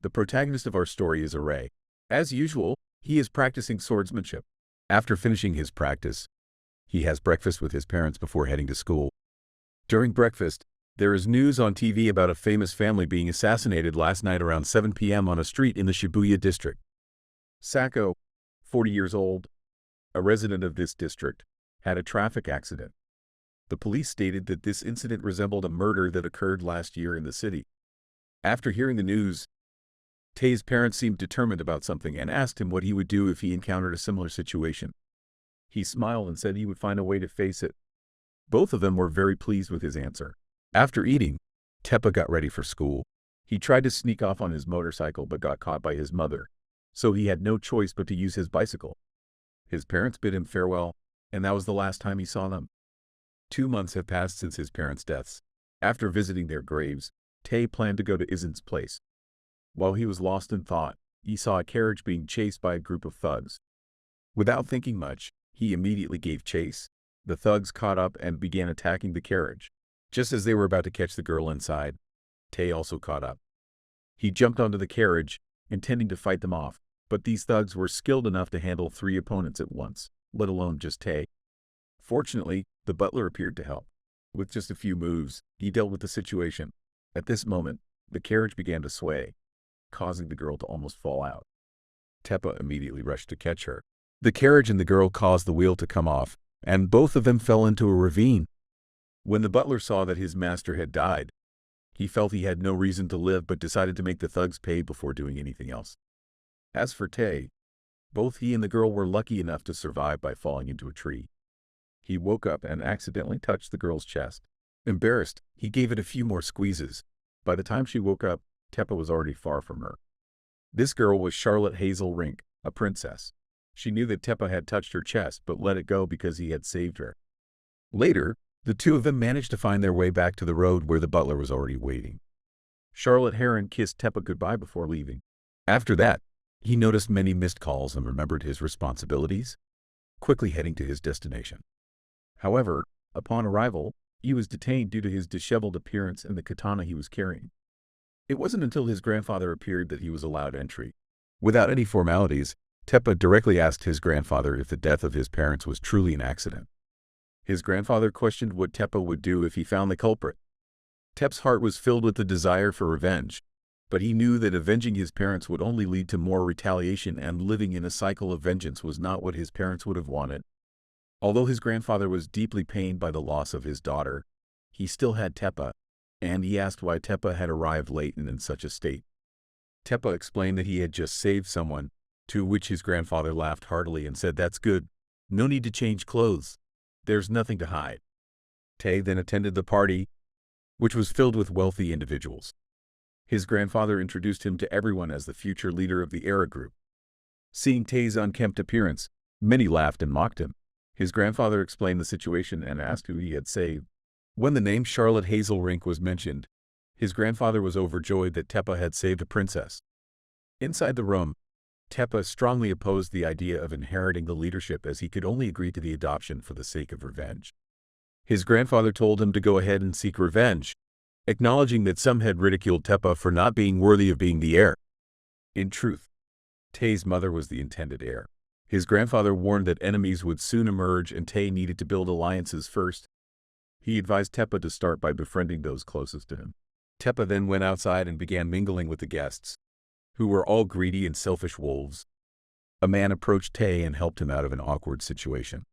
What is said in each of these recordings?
The protagonist of our story is Ray. As usual, he is practicing swordsmanship. After finishing his practice, he has breakfast with his parents before heading to school. During breakfast, there is news on TV about a famous family being assassinated last night around 7 p.m. on a street in the Shibuya district. Sako, 40 years old, a resident of this district, had a traffic accident. The police stated that this incident resembled a murder that occurred last year in the city. After hearing the news, Tae's parents seemed determined about something and asked him what he would do if he encountered a similar situation. He smiled and said he would find a way to face it. Both of them were very pleased with his answer. After eating, Tepa got ready for school. He tried to sneak off on his motorcycle but got caught by his mother, so he had no choice but to use his bicycle. His parents bid him farewell, and that was the last time he saw them. 2 months have passed since his parents' deaths. After visiting their graves, Tae planned to go to Izin's place. While he was lost in thought, he saw a carriage being chased by a group of thugs. Without thinking much, he immediately gave chase. The thugs caught up and began attacking the carriage. Just as they were about to catch the girl inside, Tae also caught up. He jumped onto the carriage, intending to fight them off, but these thugs were skilled enough to handle 3 opponents at once, let alone just Tae. Fortunately, the butler appeared to help. With just a few moves, he dealt with the situation. At this moment, the carriage began to sway, causing the girl to almost fall out. Tepa immediately rushed to catch her. The carriage and the girl caused the wheel to come off, and both of them fell into a ravine. When the butler saw that his master had died, he felt he had no reason to live but decided to make the thugs pay before doing anything else. As for Tae, both he and the girl were lucky enough to survive by falling into a tree. He woke up and accidentally touched the girl's chest. Embarrassed, he gave it a few more squeezes. By the time she woke up, Tepa was already far from her. This girl was Charlotte Hazel Rink, a princess. She knew that Tepa had touched her chest but let it go because he had saved her. Later, the two of them managed to find their way back to the road where the butler was already waiting. Charlotte Heron kissed Tepa goodbye before leaving. After that, he noticed many missed calls and remembered his responsibilities, quickly heading to his destination. However, upon arrival, he was detained due to his disheveled appearance and the katana he was carrying. It wasn't until his grandfather appeared that he was allowed entry. Without any formalities, Tepa directly asked his grandfather if the death of his parents was truly an accident. His grandfather questioned what Tepa would do if he found the culprit. Tepa's heart was filled with the desire for revenge, but he knew that avenging his parents would only lead to more retaliation, and living in a cycle of vengeance was not what his parents would have wanted. Although his grandfather was deeply pained by the loss of his daughter, he still had Tepa, and he asked why Tepa had arrived late and in such a state. Tepa explained that he had just saved someone, to which his grandfather laughed heartily and said, "That's good. No need to change clothes. There's nothing to hide." Tae then attended the party, which was filled with wealthy individuals. His grandfather introduced him to everyone as the future leader of the Era group. Seeing Tae's unkempt appearance, many laughed and mocked him. His grandfather explained the situation and asked who he had saved. When the name Charlotte Hazel Rink was mentioned, his grandfather was overjoyed that Tepa had saved a princess. Inside the room, Tepa strongly opposed the idea of inheriting the leadership, as he could only agree to the adoption for the sake of revenge. His grandfather told him to go ahead and seek revenge, acknowledging that some had ridiculed Tepa for not being worthy of being the heir. In truth, Tae's mother was the intended heir. His grandfather warned that enemies would soon emerge and Tae needed to build alliances first. He advised Tepa to start by befriending those closest to him. Tepa then went outside and began mingling with the guests, who were all greedy and selfish wolves. A man approached Tae and helped him out of an awkward situation.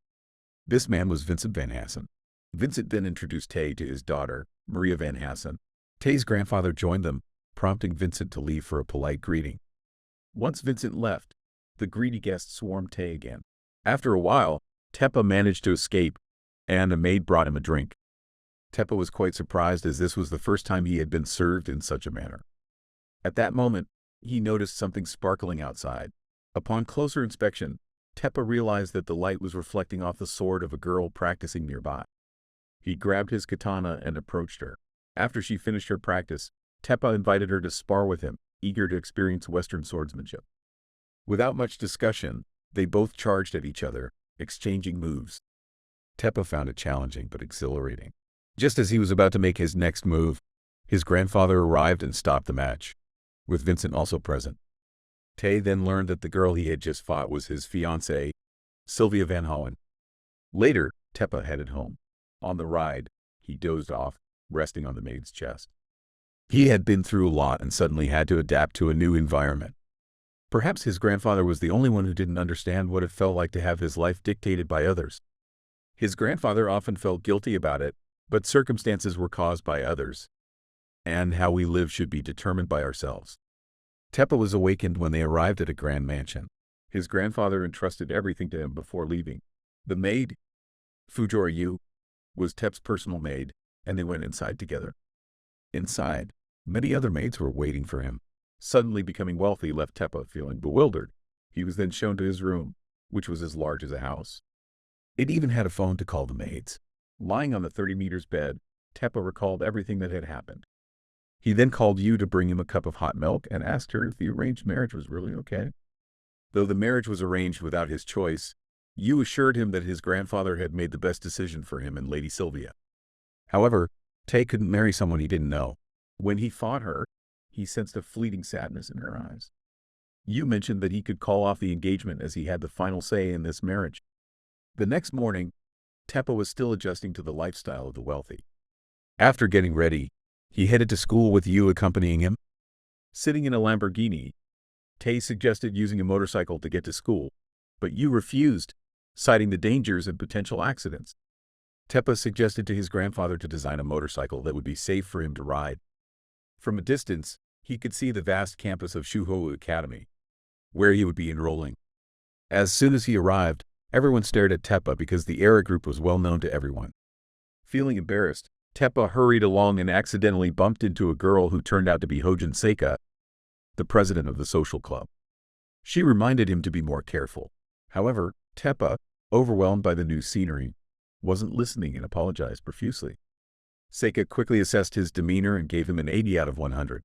This man was Vincent Van Hassen. Vincent then introduced Tae to his daughter, Maria Van Hassen. Tae's grandfather joined them, prompting Vincent to leave for a polite greeting. Once Vincent left, the greedy guests swarmed Tae again. After a while, Tepa managed to escape, and a maid brought him a drink. Tepa was quite surprised, as this was the first time he had been served in such a manner. At that moment, he noticed something sparkling outside. Upon closer inspection, Tepa realized that the light was reflecting off the sword of a girl practicing nearby. He grabbed his katana and approached her. After she finished her practice, Tepa invited her to spar with him, eager to experience Western swordsmanship. Without much discussion, they both charged at each other, exchanging moves. Tepa found it challenging but exhilarating. Just as he was about to make his next move, his grandfather arrived and stopped the match. with Vincent also present. Tay then learned that the girl he had just fought was his fiancée, Sylvia Van Hoen. Later, Teppa headed home. On the ride, he dozed off, resting on the maid's chest. He had been through a lot and suddenly had to adapt to a new environment. Perhaps his grandfather was the only one who didn't understand what it felt like to have his life dictated by others. His grandfather often felt guilty about it, but circumstances were caused by others, and how we live should be determined by ourselves. Teppa was awakened when they arrived at a grand mansion. His grandfather entrusted everything to him before leaving. The maid, Fujora Yu, was Tep's personal maid, and they went inside together. Inside, many other maids were waiting for him. Suddenly becoming wealthy left Teppa feeling bewildered. He was then shown to his room, which was as large as a house. It even had a phone to call the maids. Lying on the 30 meters bed, Teppa recalled everything that had happened. He then called Yu to bring him a cup of hot milk and asked her if the arranged marriage was really okay. Though the marriage was arranged without his choice, Yu assured him that his grandfather had made the best decision for him and Lady Sylvia. However, Tay couldn't marry someone he didn't know. When he fought her, he sensed a fleeting sadness in her eyes. Yu mentioned that he could call off the engagement as he had the final say in this marriage. The next morning, Teppa was still adjusting to the lifestyle of the wealthy. After getting ready, he headed to school with Yu accompanying him. Sitting in a Lamborghini, Tay suggested using a motorcycle to get to school, but Yu refused, citing the dangers and potential accidents. Teppa suggested to his grandfather to design a motorcycle that would be safe for him to ride. From a distance, he could see the vast campus of Shuhou Academy, where he would be enrolling. As soon as he arrived, everyone stared at Teppa because the era group was well known to everyone. Feeling embarrassed, Teppa hurried along and accidentally bumped into a girl who turned out to be Hojin Seika, the president of the social club. She reminded him to be more careful. However, Teppa, overwhelmed by the new scenery, wasn't listening and apologized profusely. Seika quickly assessed his demeanor and gave him an 80 out of 100.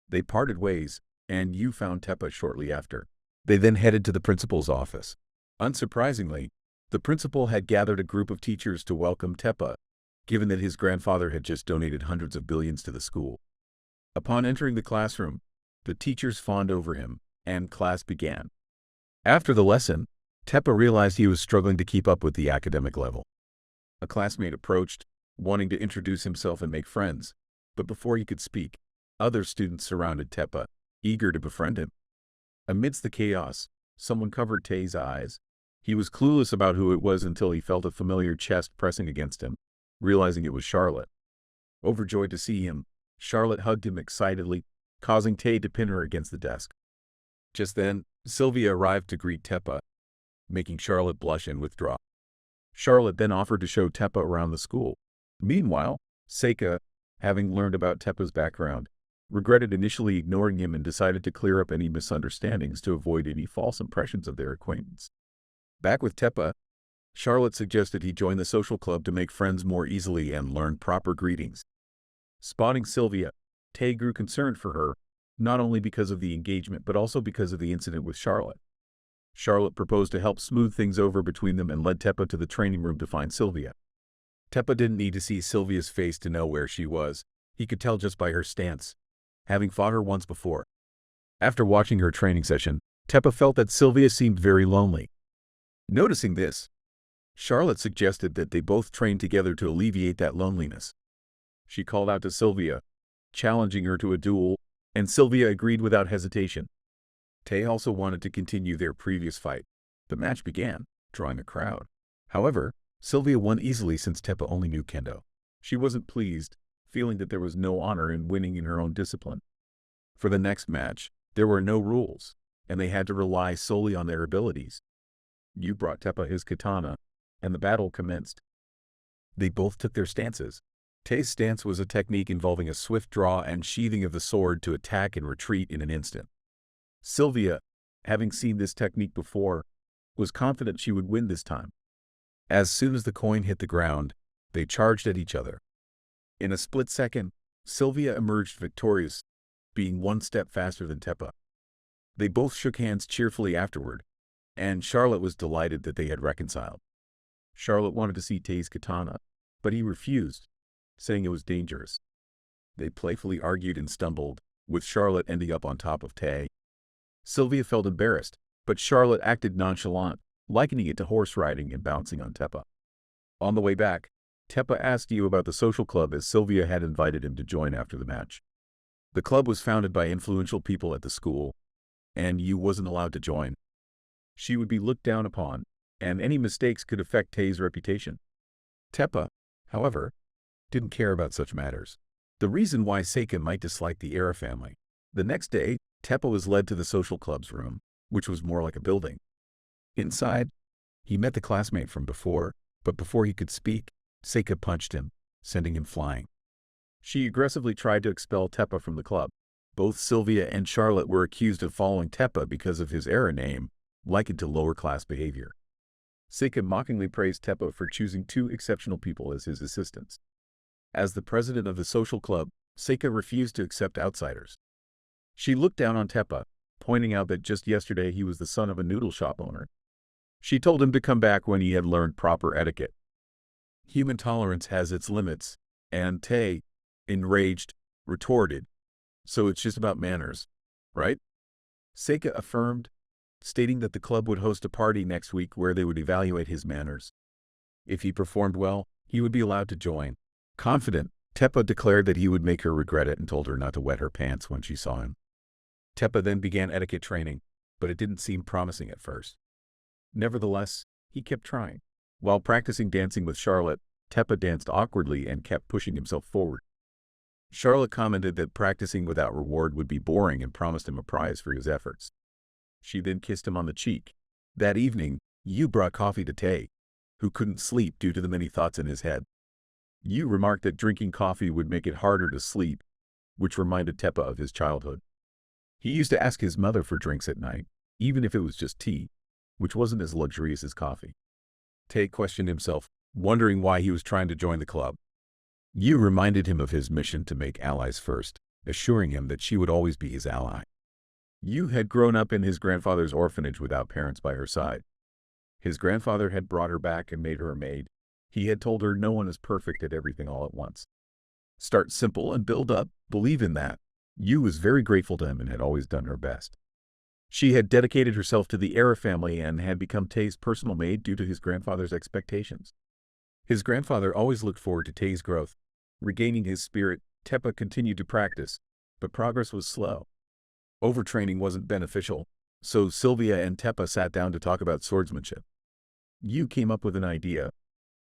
They parted ways, and Yu found Teppa shortly after. They then headed to the principal's office. Unsurprisingly, the principal had gathered a group of teachers to welcome Teppa, given that his grandfather had just donated hundreds of billions to the school. Upon entering the classroom, the teachers fawned over him, and class began. After the lesson, Teppa realized he was struggling to keep up with the academic level. A classmate approached, wanting to introduce himself and make friends, but before he could speak, other students surrounded Teppa, eager to befriend him. Amidst the chaos, someone covered Tay's eyes. He was clueless about who it was until he felt a familiar chest pressing against him, realizing it was Charlotte. Overjoyed to see him, Charlotte hugged him excitedly, causing Tay to pin her against the desk. Just then, Sylvia arrived to greet Teppa, making Charlotte blush and withdraw. Charlotte then offered to show Teppa around the school. Meanwhile, Seika, having learned about Teppa's background, regretted initially ignoring him and decided to clear up any misunderstandings to avoid any false impressions of their acquaintance. Back with Teppa, Charlotte suggested he join the social club to make friends more easily and learn proper greetings. Spotting Sylvia, Tay grew concerned for her, not only because of the engagement but also because of the incident with Charlotte. Charlotte proposed to help smooth things over between them and led Teppa to the training room to find Sylvia. Teppa didn't need to see Sylvia's face to know where she was. He could tell just by her stance, having fought her once before. After watching her training session, Teppa felt that Sylvia seemed very lonely. Noticing this, Charlotte suggested that they both train together to alleviate that loneliness. She called out to Sylvia, challenging her to a duel, and Sylvia agreed without hesitation. Tay also wanted to continue their previous fight. The match began, drawing a crowd. However, Sylvia won easily since Teppa only knew kendo. She wasn't pleased, feeling that there was no honor in winning in her own discipline. For the next match, there were no rules, and they had to rely solely on their abilities. Yu brought Teppa his katana, and the battle commenced. They both took their stances. Tay's stance was a technique involving a swift draw and sheathing of the sword to attack and retreat in an instant. Sylvia, having seen this technique before, was confident she would win this time. As soon as the coin hit the ground, they charged at each other. In a split second, Sylvia emerged victorious, being one step faster than Teppa. They both shook hands cheerfully afterward, and Charlotte was delighted that they had reconciled. Charlotte wanted to see Tay's katana, but he refused, saying it was dangerous. They playfully argued and stumbled, with Charlotte ending up on top of Tay. Sylvia felt embarrassed, but Charlotte acted nonchalant, likening it to horse riding and bouncing on Teppa. On the way back, Teppa asked you about the social club as Sylvia had invited him to join after the match. The club was founded by influential people at the school, and you wasn't allowed to join. She would be looked down upon, and any mistakes could affect Tay's reputation. Teppa, however, didn't care about such matters. The reason why Seika might dislike the Era family. The next day, Teppa was led to the social club's room, which was more like a building. Inside, he met the classmate from before, but before he could speak, Seika punched him, sending him flying. She aggressively tried to expel Teppa from the club. Both Sylvia and Charlotte were accused of following Teppa because of his Era name, likened to lower-class behavior. Seika mockingly praised Teppa for choosing two exceptional people as his assistants. As the president of the social club, Seika refused to accept outsiders. She looked down on Teppa, pointing out that just yesterday he was the son of a noodle shop owner. She told him to come back when he had learned proper etiquette. Human tolerance has its limits, and Tay, enraged, retorted, "So it's just about manners, right?" Seika affirmed, stating that the club would host a party next week where they would evaluate his manners. If he performed well, he would be allowed to join. Confident, Teppa declared that he would make her regret it and told her not to wet her pants when she saw him. Teppa then began etiquette training, but it didn't seem promising at first. Nevertheless, he kept trying. While practicing dancing with Charlotte, Teppa danced awkwardly and kept pushing himself forward. Charlotte commented that practicing without reward would be boring and promised him a prize for his efforts. She then kissed him on the cheek. That evening, Yu brought coffee to Tay, who couldn't sleep due to the many thoughts in his head. Yu remarked that drinking coffee would make it harder to sleep, which reminded Teppa of his childhood. He used to ask his mother for drinks at night, even if it was just tea, which wasn't as luxurious as coffee. Tay questioned himself, wondering why he was trying to join the club. Yu reminded him of his mission to make allies first, assuring him that she would always be his ally. Yu had grown up in his grandfather's orphanage without parents by her side. His grandfather had brought her back and made her a maid. He had told her no one is perfect at everything all at once. Start simple and build up, believe in that. Yu was very grateful to him and had always done her best. She had dedicated herself to the Era family and had become Tay's personal maid due to his grandfather's expectations. His grandfather always looked forward to Tay's growth. Regaining his spirit, Teppa continued to practice, but progress was slow. Overtraining wasn't beneficial, so Sylvia and Teppa sat down to talk about swordsmanship. Yu came up with an idea,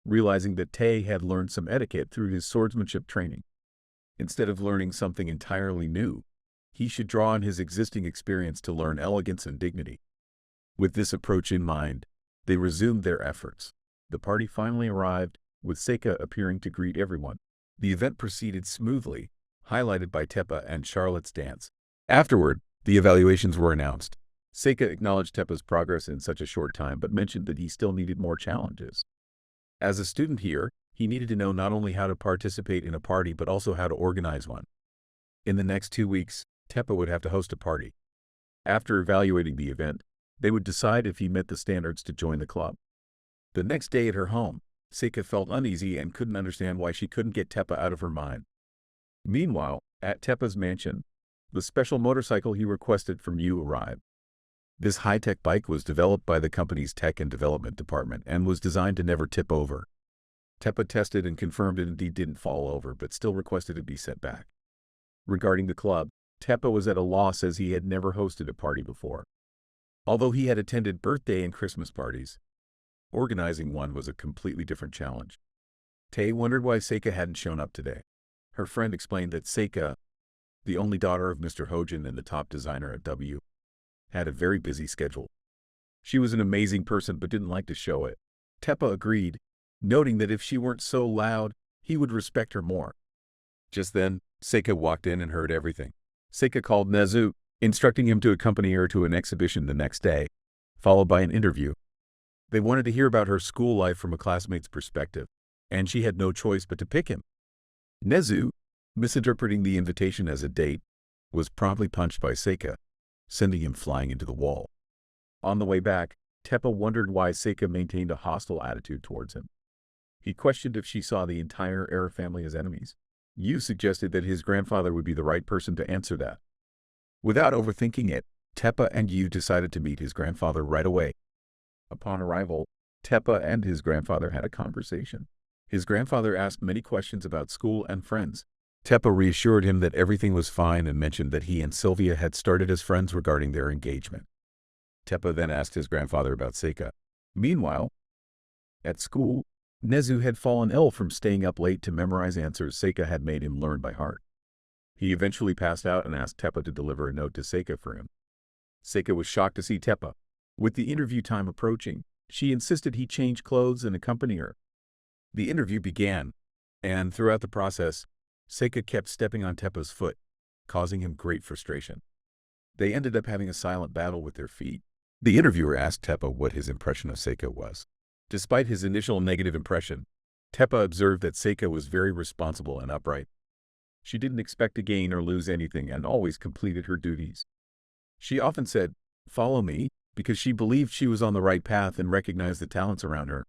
realizing that Tay had learned some etiquette through his swordsmanship training. Instead of learning something entirely new, he should draw on his existing experience to learn elegance and dignity. With this approach in mind, they resumed their efforts. The party finally arrived, with Seika appearing to greet everyone. The event proceeded smoothly, highlighted by Teppa and Charlotte's dance. Afterward, the evaluations were announced. Seika acknowledged Teppa's progress in such a short time but mentioned that he still needed more challenges. As a student here, he needed to know not only how to participate in a party but also how to organize one. In the next 2 weeks, Teppa would have to host a party. After evaluating the event, they would decide if he met the standards to join the club. The next day at her home, Seika felt uneasy and couldn't understand why she couldn't get Teppa out of her mind. Meanwhile, at Teppa's mansion, the special motorcycle he requested from Yu arrived. This high-tech bike was developed by the company's tech and development department and was designed to never tip over. Teppa tested and confirmed it indeed didn't fall over, but still requested it be sent back. Regarding the club, Teppa was at a loss as he had never hosted a party before. Although he had attended birthday and Christmas parties, organizing one was a completely different challenge. Tay wondered why Seika hadn't shown up today. Her friend explained that Seika, the only daughter of Mr. Hojin and the top designer at W, had a very busy schedule. She was an amazing person but didn't like to show it. Teppa agreed, noting that if she weren't so loud, he would respect her more. Just then, Seika walked in and heard everything. Seika called Nezu, instructing him to accompany her to an exhibition the next day, followed by an interview. They wanted to hear about her school life from a classmate's perspective, and she had no choice but to pick him. Nezu, misinterpreting the invitation as a date, was promptly punched by Seika, sending him flying into the wall. On the way back, Teppa wondered why Seika maintained a hostile attitude towards him. He questioned if she saw the entire Era family as enemies. Yu suggested that his grandfather would be the right person to answer that. Without overthinking it, Tepa and Yu decided to meet his grandfather right away. Upon arrival, Tepa and his grandfather had a conversation. His grandfather asked many questions about school and friends. Tepa reassured him that everything was fine and mentioned that he and Sylvia had started as friends regarding their engagement. Tepa then asked his grandfather about Seika. Meanwhile, at school, Nezu had fallen ill from staying up late to memorize answers Seika had made him learn by heart. He eventually passed out and asked Tepa to deliver a note to Seika for him. Seika was shocked to see Tepa. With the interview time approaching, she insisted he change clothes and accompany her. The interview began, and throughout the process, Seika kept stepping on Tepa's foot, causing him great frustration. They ended up having a silent battle with their feet. The interviewer asked Tepa what his impression of Seika was. Despite his initial negative impression, Tepa observed that Seika was very responsible and upright. She didn't expect to gain or lose anything and always completed her duties. She often said, "Follow me," because she believed she was on the right path and recognized the talents around her.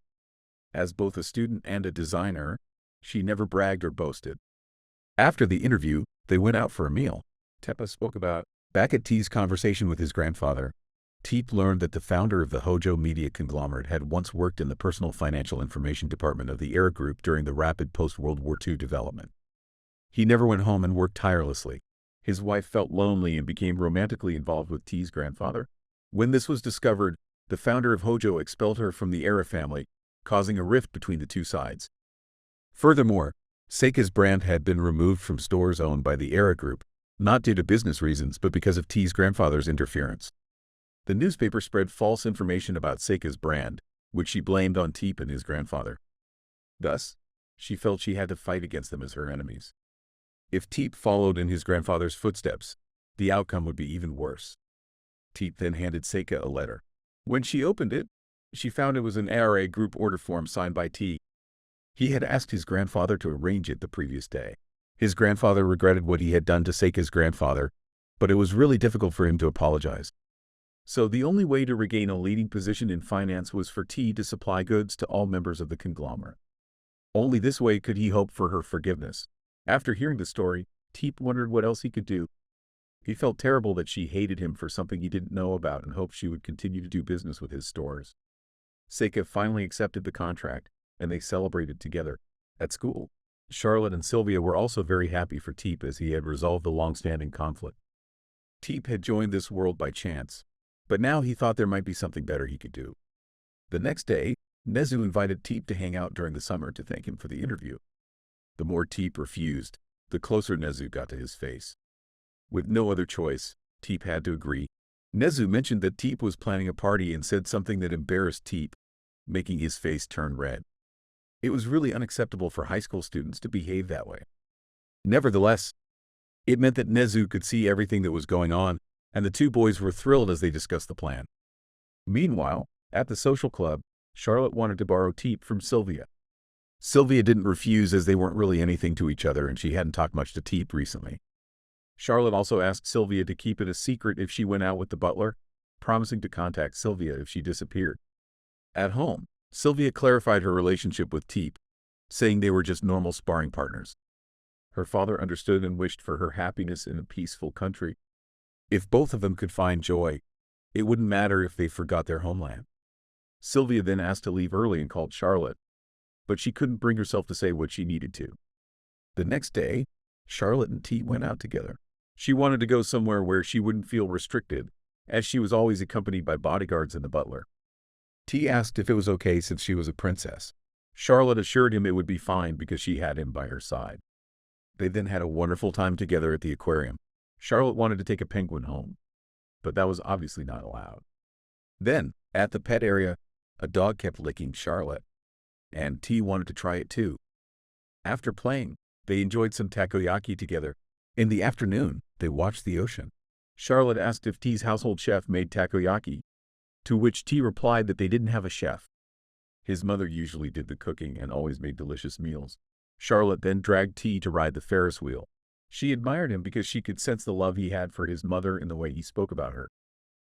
As both a student and a designer, she never bragged or boasted. After the interview, they went out for a meal. Tepa spoke about back at T's conversation with his grandfather. Teep learned that the founder of the Hojo media conglomerate had once worked in the personal financial information department of the Era Group during the rapid post-World War II development. He never went home and worked tirelessly. His wife felt lonely and became romantically involved with T's grandfather. When this was discovered, the founder of Hojo expelled her from the Era family, causing a rift between the two sides. Furthermore, Seika's brand had been removed from stores owned by the Era Group, not due to business reasons but because of T's grandfather's interference. The newspaper spread false information about Seika's brand, which she blamed on Teep and his grandfather. Thus, she felt she had to fight against them as her enemies. If Teep followed in his grandfather's footsteps, the outcome would be even worse. Teep then handed Seika a letter. When she opened it, she found it was an ARA group order form signed by T. He had asked his grandfather to arrange it the previous day. His grandfather regretted what he had done to Seika's grandfather, but it was really difficult for him to apologize. So the only way to regain a leading position in finance was for T to supply goods to all members of the conglomerate. Only this way could he hope for her forgiveness. After hearing the story, Teep wondered what else he could do. He felt terrible that she hated him for something he didn't know about and hoped she would continue to do business with his stores. Seika finally accepted the contract, and they celebrated together. At school, Charlotte and Sylvia were also very happy for Teep as he had resolved the long-standing conflict. Teep had joined this world by chance, but now he thought there might be something better he could do. The next day, Nezu invited Teep to hang out during the summer to thank him for the interview. The more Teep refused, the closer Nezu got to his face. With no other choice, Teep had to agree. Nezu mentioned that Teep was planning a party and said something that embarrassed Teep, making his face turn red. It was really unacceptable for high school students to behave that way. Nevertheless, it meant that Nezu could see everything that was going on, and the two boys were thrilled as they discussed the plan. Meanwhile, at the social club, Charlotte wanted to borrow Teep from Sylvia. Sylvia didn't refuse as they weren't really anything to each other and she hadn't talked much to Teep recently. Charlotte also asked Sylvia to keep it a secret if she went out with the butler, promising to contact Sylvia if she disappeared. At home, Sylvia clarified her relationship with Teep, saying they were just normal sparring partners. Her father understood and wished for her happiness in a peaceful country. If both of them could find joy, it wouldn't matter if they forgot their homeland. Sylvia then asked to leave early and called Charlotte, but she couldn't bring herself to say what she needed to. The next day, Charlotte and Teep went out together. She wanted to go somewhere where she wouldn't feel restricted, as she was always accompanied by bodyguards and the butler. T asked if it was okay since she was a princess. Charlotte assured him it would be fine because she had him by her side. They then had a wonderful time together at the aquarium. Charlotte wanted to take a penguin home, but that was obviously not allowed. Then, at the pet area, a dog kept licking Charlotte, and T wanted to try it too. After playing, they enjoyed some takoyaki together. In the afternoon, they watched the ocean. Charlotte asked if T's household chef made takoyaki, to which T replied that they didn't have a chef. His mother usually did the cooking and always made delicious meals. Charlotte then dragged T to ride the Ferris wheel. She admired him because she could sense the love he had for his mother in the way he spoke about her.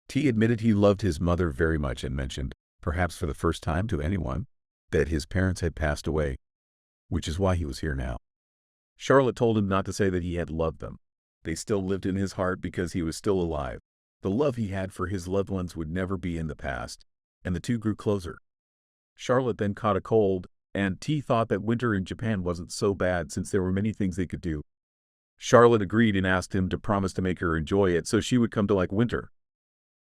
T admitted he loved his mother very much and mentioned, perhaps for the first time to anyone, that his parents had passed away, which is why he was here now. Charlotte told him not to say that he had loved them. They still lived in his heart because he was still alive. The love he had for his loved ones would never be in the past, and the two grew closer. Charlotte then caught a cold, and T thought that winter in Japan wasn't so bad since there were many things they could do. Charlotte agreed and asked him to promise to make her enjoy it so she would come to like winter.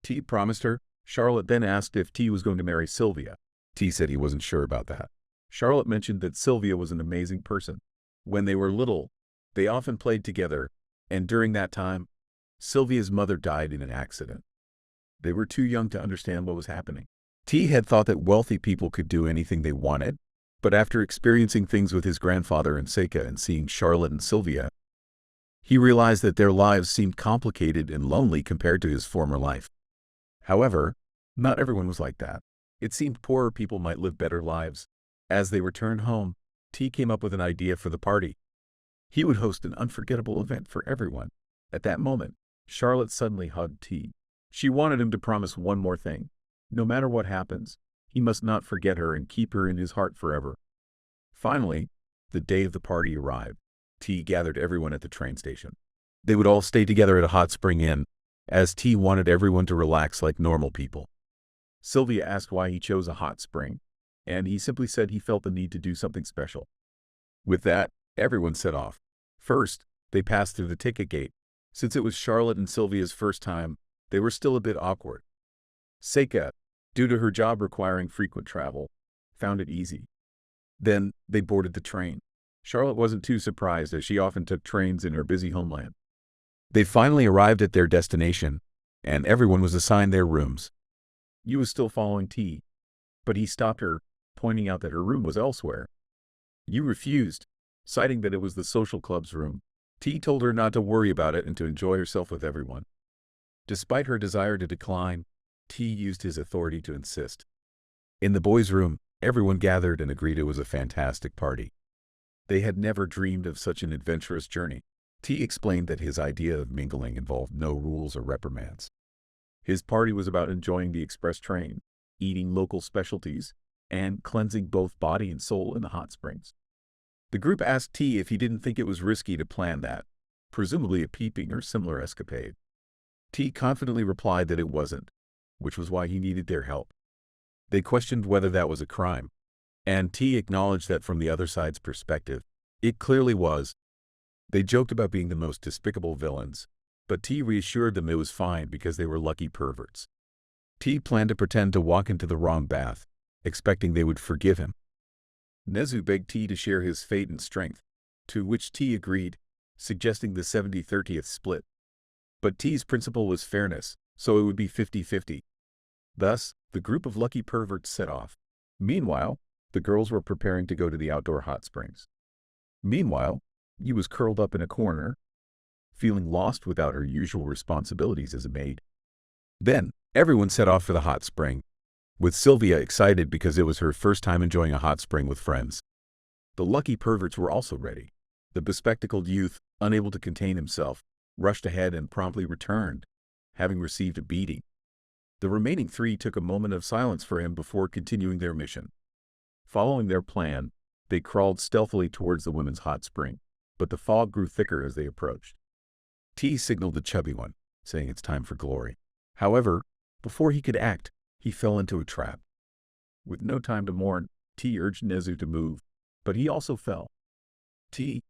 T promised her. Charlotte then asked if T was going to marry Sylvia. T said he wasn't sure about that. Charlotte mentioned that Sylvia was an amazing person. When they were little, they often played together, and during that time, Sylvia's mother died in an accident. They were too young to understand what was happening. T had thought that wealthy people could do anything they wanted, but after experiencing things with his grandfather and Seika and seeing Charlotte and Sylvia, he realized that their lives seemed complicated and lonely compared to his former life. However, not everyone was like that. It seemed poorer people might live better lives. As they returned home, T came up with an idea for the party. He would host an unforgettable event for everyone. At that moment, Charlotte suddenly hugged T. She wanted him to promise one more thing. No matter what happens, he must not forget her and keep her in his heart forever. Finally, the day of the party arrived. T gathered everyone at the train station. They would all stay together at a hot spring inn, as T wanted everyone to relax like normal people. Sylvia asked why he chose a hot spring, and he simply said he felt the need to do something special. With that, everyone set off. First, they passed through the ticket gate. Since it was Charlotte and Sylvia's first time, they were still a bit awkward. Seika, due to her job requiring frequent travel, found it easy. Then, they boarded the train. Charlotte wasn't too surprised as she often took trains in her busy homeland. They finally arrived at their destination, and everyone was assigned their rooms. Yu was still following T, but he stopped her, pointing out that her room was elsewhere. Yu refused, citing that it was the social club's room. T told her not to worry about it and to enjoy herself with everyone. Despite her desire to decline, T used his authority to insist. In the boys' room, everyone gathered and agreed it was a fantastic party. They had never dreamed of such an adventurous journey. T explained that his idea of mingling involved no rules or reprimands. His party was about enjoying the express train, eating local specialties, and cleansing both body and soul in the hot springs. The group asked T if he didn't think it was risky to plan that, presumably a peeping or similar escapade. T confidently replied that it wasn't, which was why he needed their help. They questioned whether that was a crime, and T acknowledged that from the other side's perspective, it clearly was. They joked about being the most despicable villains, but T reassured them it was fine because they were lucky perverts. T planned to pretend to walk into the wrong bath, expecting they would forgive him. Nezu begged T to share his fate and strength, to which T agreed, suggesting the 70-30th split. But T's principle was fairness, so it would be 50-50. Thus, the group of lucky perverts set off. Meanwhile, the girls were preparing to go to the outdoor hot springs. Meanwhile, Yu was curled up in a corner, feeling lost without her usual responsibilities as a maid. Then, everyone set off for the hot spring, with Sylvia excited because it was her first time enjoying a hot spring with friends. The lucky perverts were also ready. The bespectacled youth, unable to contain himself, rushed ahead and promptly returned, having received a beating. The remaining three took a moment of silence for him before continuing their mission. Following their plan, they crawled stealthily towards the women's hot spring, but the fog grew thicker as they approached. T signaled the chubby one, saying it's time for glory. However, before he could act, he fell into a trap. With no time to mourn, T urged Nezu to move, but he also fell. T,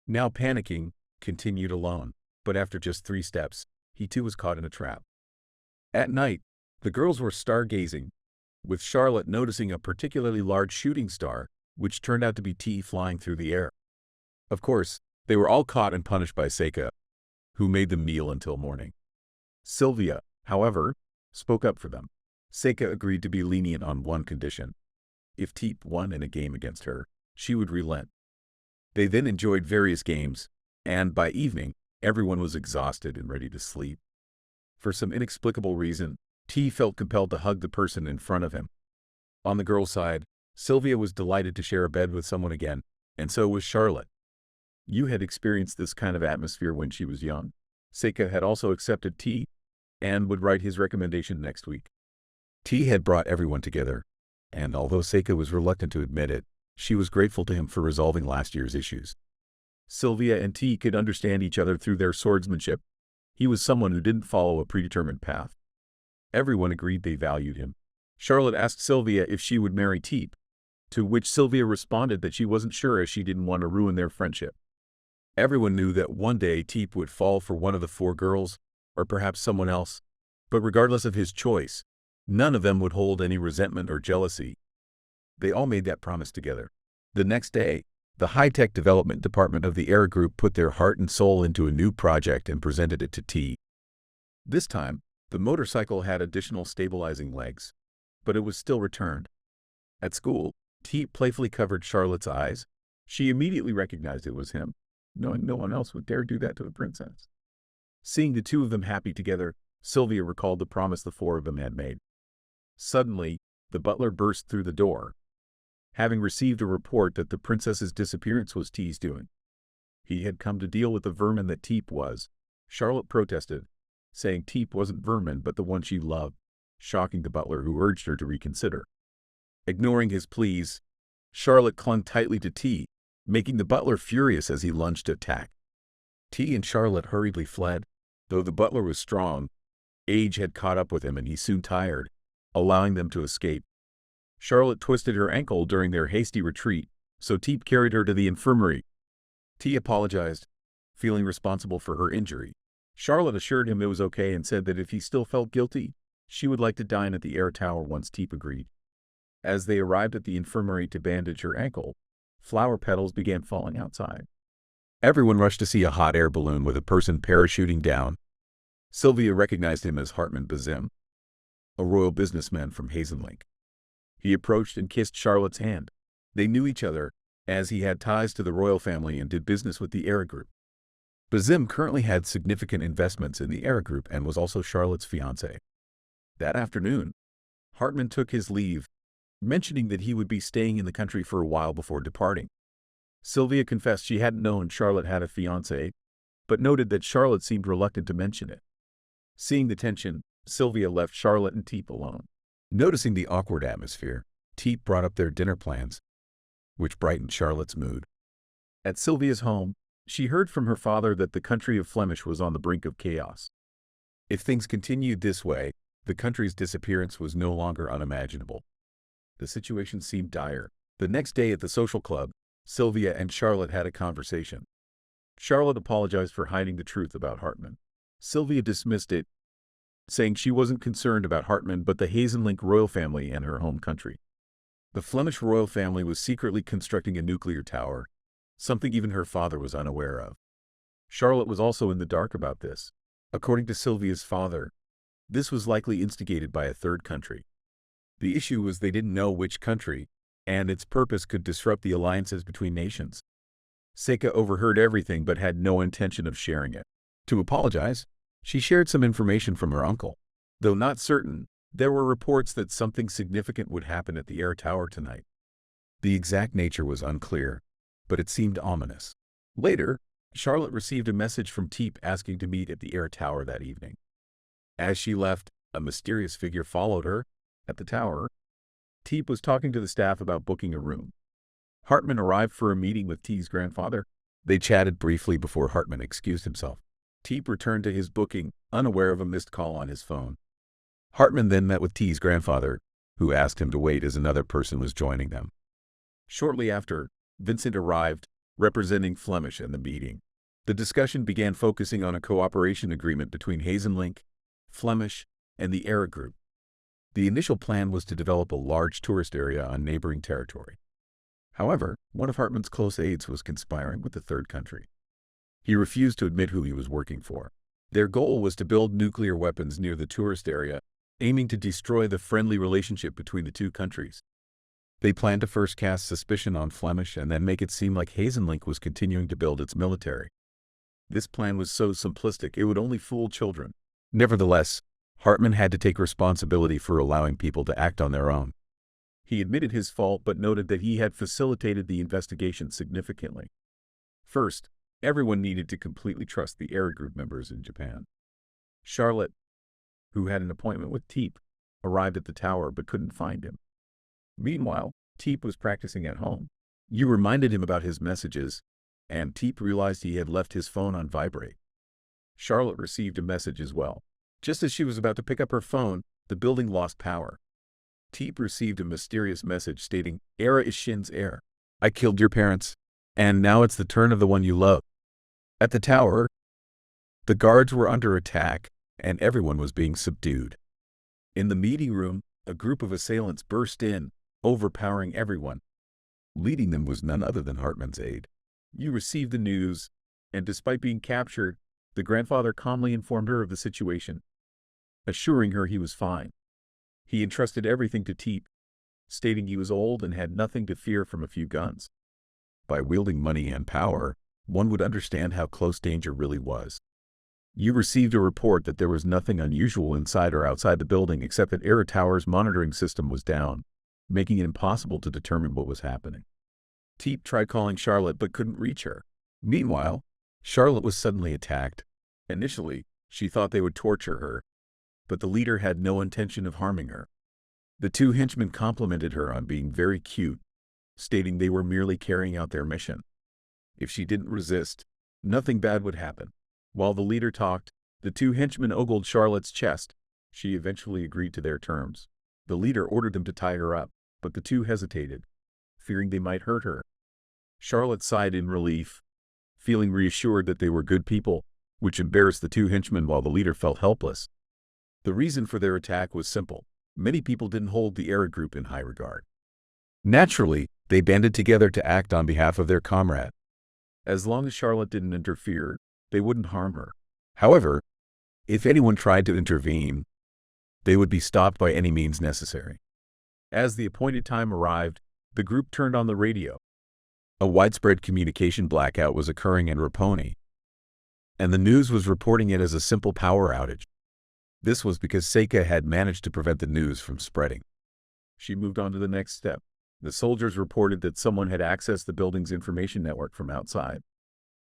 now panicking, continued alone, but after just 3 steps, he too was caught in a trap. At night, the girls were stargazing, with Charlotte noticing a particularly large shooting star, which turned out to be T flying through the air. Of course, they were all caught and punished by Seika, who made them kneel until morning. Sylvia, however, spoke up for them. Seika agreed to be lenient on one condition. If T won in a game against her, she would relent. They then enjoyed various games, and by evening, everyone was exhausted and ready to sleep. For some inexplicable reason, T felt compelled to hug the person in front of him. On the girl's side, Sylvia was delighted to share a bed with someone again, and so was Charlotte. Yu had experienced this kind of atmosphere when she was young. Seika had also accepted T and would write his recommendation next week. T had brought everyone together, and although Seika was reluctant to admit it, she was grateful to him for resolving last year's issues. Sylvia and T could understand each other through their swordsmanship. He was someone who didn't follow a predetermined path. Everyone agreed they valued him. Charlotte asked Sylvia if she would marry Teep, to which Sylvia responded that she wasn't sure as she didn't want to ruin their friendship. Everyone knew that one day Teep would fall for one of the four girls, or perhaps someone else, but regardless of his choice, none of them would hold any resentment or jealousy. They all made that promise together. The next day, the high-tech development department of the Era Group put their heart and soul into a new project and presented it to T. This time, the motorcycle had additional stabilizing legs, but it was still returned. At school, T playfully covered Charlotte's eyes. She immediately recognized it was him, knowing no one else would dare do that to a princess. Seeing the two of them happy together, Sylvia recalled the promise the four of them had made. Suddenly, the butler burst through the door, having received a report that the princess's disappearance was T's doing. He had come to deal with the vermin that Teep was. Charlotte protested, saying Teep wasn't vermin but the one she loved, shocking the butler who urged her to reconsider. Ignoring his pleas, Charlotte clung tightly to T, making the butler furious as he lunged to attack. T and Charlotte hurriedly fled. Though the butler was strong, age had caught up with him and he soon tired, allowing them to escape. Charlotte twisted her ankle during their hasty retreat, so Teep carried her to the infirmary. T apologized, feeling responsible for her injury. Charlotte assured him it was okay and said that if he still felt guilty, she would like to dine at the air tower once Teep agreed. As they arrived at the infirmary to bandage her ankle, flower petals began falling outside. Everyone rushed to see a hot air balloon with a person parachuting down. Sylvia recognized him as Hartman Bazim, a royal businessman from Hazenlink. He approached and kissed Charlotte's hand. They knew each other, as he had ties to the royal family and did business with the Era Group. Bazim currently had significant investments in the Era Group and was also Charlotte's fiancé. That afternoon, Hartman took his leave, mentioning that he would be staying in the country for a while before departing. Sylvia confessed she hadn't known Charlotte had a fiancé, but noted that Charlotte seemed reluctant to mention it. Seeing the tension, Sylvia left Charlotte and Teep alone. Noticing the awkward atmosphere, Teep brought up their dinner plans, which brightened Charlotte's mood. At Sylvia's home, she heard from her father that the country of Flemish was on the brink of chaos. If things continued this way, the country's disappearance was no longer unimaginable. The situation seemed dire. The next day at the social club, Sylvia and Charlotte had a conversation. Charlotte apologized for hiding the truth about Hartman. Sylvia dismissed it, saying she wasn't concerned about Hartman but the Hazenlink royal family and her home country. The Flemish royal family was secretly constructing a nuclear tower, something even her father was unaware of. Charlotte was also in the dark about this. According to Sylvia's father, this was likely instigated by a third country. The issue was they didn't know which country, and its purpose could disrupt the alliances between nations. Seika overheard everything but had no intention of sharing it. To apologize, she shared some information from her uncle. Though not certain, there were reports that something significant would happen at the air tower tonight. The exact nature was unclear, but it seemed ominous. Later, Charlotte received a message from Teep asking to meet at the air tower that evening. As she left, a mysterious figure followed her. At the tower, Teep was talking to the staff about booking a room. Hartman arrived for a meeting with T's grandfather. They chatted briefly before Hartman excused himself. Teep returned to his booking, unaware of a missed call on his phone. Hartman then met with T's grandfather, who asked him to wait as another person was joining them. Shortly after, Vincent arrived, representing Flemish in the meeting. The discussion began focusing on a cooperation agreement between Hazenlink, Flemish, and the Era Group. The initial plan was to develop a large tourist area on neighboring territory. However, one of Hartman's close aides was conspiring with the third country. He refused to admit who he was working for. Their goal was to build nuclear weapons near the tourist area, aiming to destroy the friendly relationship between the two countries. They planned to first cast suspicion on Flemish and then make it seem like Hazenlink was continuing to build its military. This plan was so simplistic it would only fool children. Nevertheless, Hartman had to take responsibility for allowing people to act on their own. He admitted his fault but noted that he had facilitated the investigation significantly. First, everyone needed to completely trust the Era Group members in Japan. Charlotte, who had an appointment with Teep, arrived at the tower but couldn't find him. Meanwhile, Teep was practicing at home. You reminded him about his messages, and Teep realized he had left his phone on vibrate. Charlotte received a message as well. Just as she was about to pick up her phone, the building lost power. Teep received a mysterious message stating, "Era is Shin's heir. I killed your parents, and now it's the turn of the one you love." At the tower, the guards were under attack, and everyone was being subdued. In the meeting room, a group of assailants burst in, overpowering everyone. Leading them was none other than Hartman's aide. You received the news, and despite being captured, the grandfather calmly informed her of the situation, assuring her he was fine. He entrusted everything to Teep, stating he was old and had nothing to fear from a few guns. By wielding money and power, one would understand how close danger really was. You received a report that there was nothing unusual inside or outside the building except that Era Tower's monitoring system was down, making it impossible to determine what was happening. Teep tried calling Charlotte but couldn't reach her. Meanwhile, Charlotte was suddenly attacked. Initially, she thought they would torture her, but the leader had no intention of harming her. The two henchmen complimented her on being very cute, stating they were merely carrying out their mission. If she didn't resist, nothing bad would happen. While the leader talked, the two henchmen ogled Charlotte's chest. She eventually agreed to their terms. The leader ordered them to tie her up, but the two hesitated, fearing they might hurt her. Charlotte sighed in relief, feeling reassured that they were good people, which embarrassed the two henchmen while the leader felt helpless. The reason for their attack was simple. Many people didn't hold the Era group in high regard. Naturally, they banded together to act on behalf of their comrade. As long as Charlotte didn't interfere, they wouldn't harm her. However, if anyone tried to intervene, they would be stopped by any means necessary. As the appointed time arrived, the group turned on the radio. A widespread communication blackout was occurring in Raponi, and the news was reporting it as a simple power outage. This was because Seika had managed to prevent the news from spreading. She moved on to the next step. The soldiers reported that someone had accessed the building's information network from outside.